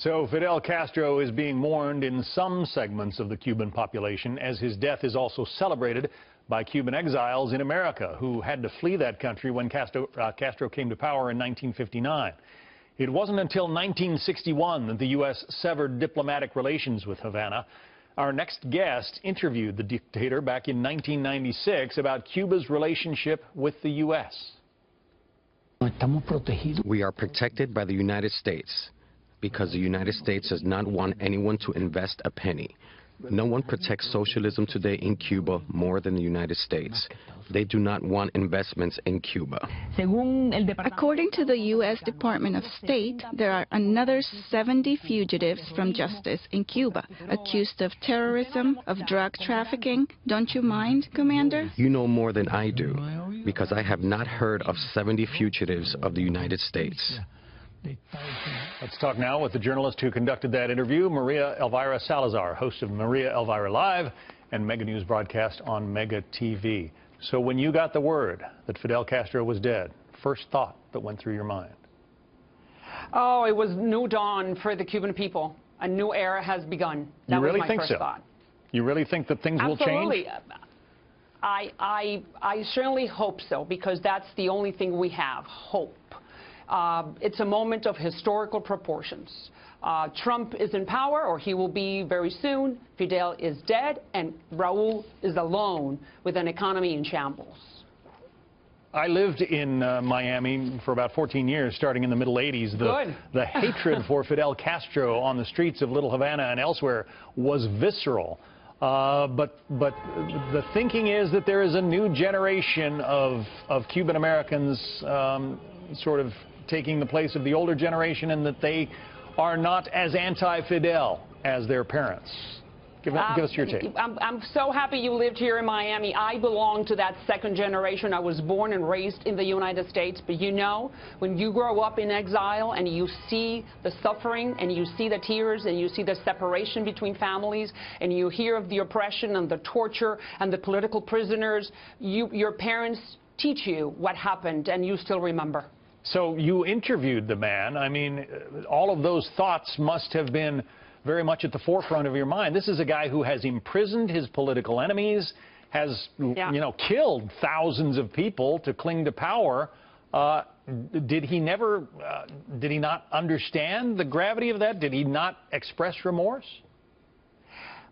So Fidel Castro is being mourned in some segments of the Cuban population, as his death is also celebrated by Cuban exiles in America who had to flee that country when Castro came to power in 1959. It wasn't until 1961 that the U.S. severed diplomatic relations with Havana. Our next guest interviewed the dictator back in 1996 about Cuba's relationship with the U.S. We are protected by the United States because the United States does not want anyone to invest a penny. No one protects socialism today in Cuba more than the United States. They do not want investments in Cuba. According to the U.S. Department of State, there are another 70 fugitives from justice in Cuba, accused of terrorism, of drug trafficking. Don't you mind, Commander? You know more than I do, because I have not heard of 70 fugitives of the United States. Let's talk now with the journalist who conducted that interview, Elvira Salazar, host of Elvira Live and Mega News broadcast on Mega TV. So when you got the word that Fidel Castro was dead, first thought that went through your mind? Oh, it was new dawn for the Cuban people. A new era has begun. That you really was my think first so? Thought. You really think that things will change? Absolutely. I certainly hope so, because that's the only thing we have, hope. It's a moment of historical proportions. Trump is in power, or he will be very soon. Fidel is dead, and Raul is alone with an economy in shambles. I lived in Miami for about 14 years, starting in the middle 80s. The hatred for Fidel Castro on the streets of Little Havana and elsewhere was visceral. But the thinking is that there is a new generation of Cuban Americans sort of taking the place of the older generation, and that they are not as anti-Fidel as their parents. Give us your take. I'm so happy you lived here in Miami. I belong to that second generation. I was born and raised in the United States. But you know, when you grow up in exile and you see the suffering and you see the tears and you see the separation between families and you hear of the oppression and the torture and the political prisoners, your parents teach you what happened, and you still remember. So you interviewed the man. I mean, all of those thoughts must have been very much at the forefront of your mind. This is a guy who has imprisoned his political enemies, has, you know, killed thousands of people to cling to power. Did he not understand the gravity of that? Did he not express remorse?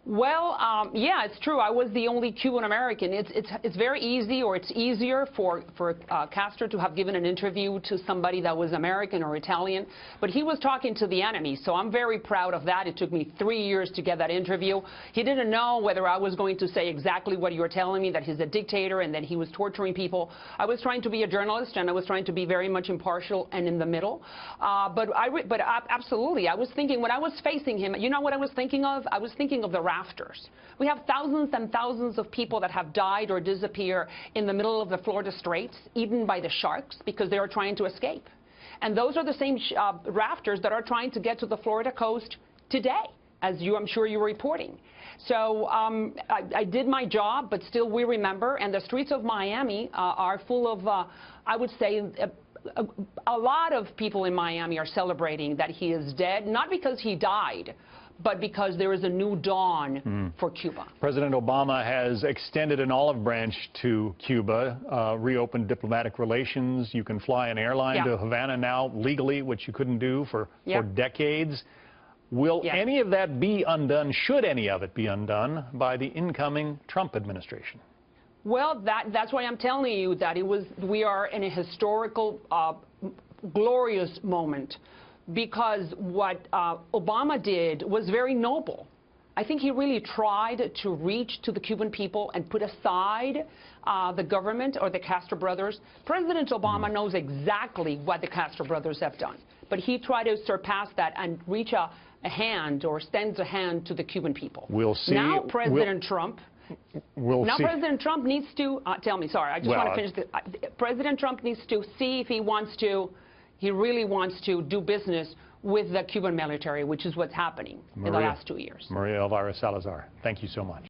Well, yeah, it's true. I was the only Cuban American. It's very easy, or it's easier for Castro to have given an interview to somebody that was American or Italian, but he was talking to the enemy, so I'm very proud of that. It took me 3 years to get that interview. He didn't know whether I was going to say exactly what you were telling me, that he's a dictator and that he was torturing people. I was trying to be a journalist, and I was trying to be very much impartial and in the middle. But absolutely, I was thinking, when I was facing him, you know what I was thinking of? I was thinking of the rafters. We have thousands and thousands of people that have died or disappeared in the middle of the Florida Straits, eaten by the sharks because they are trying to escape. And those are the same rafters that are trying to get to the Florida coast today, as I'm sure you're reporting. So I did my job, but still we remember, and the streets of Miami are full of, I would say, a lot of people in Miami are celebrating that he is dead, not because he died, but because there is a new dawn for Cuba. President Obama has extended an olive branch to Cuba, reopened diplomatic relations. You can fly an airline to Havana now legally, which you couldn't do for decades. Will any of that be undone, should any of it be undone, by the incoming Trump administration? Well, that's why I'm telling you that we are in a historical, glorious moment. Because what Obama did was very noble. I think he really tried to reach to the Cuban people and put aside the government or the Castro brothers. President Obama knows exactly what the Castro brothers have done. But he tried to surpass that and reach a hand, or extend a hand to the Cuban people. We'll see. Now President Trump needs to, tell me, sorry, I just want to finish this. President Trump needs to see if he really wants to do business with the Cuban military, which is what's happening in the last 2 years. Elvira Salazar, thank you so much.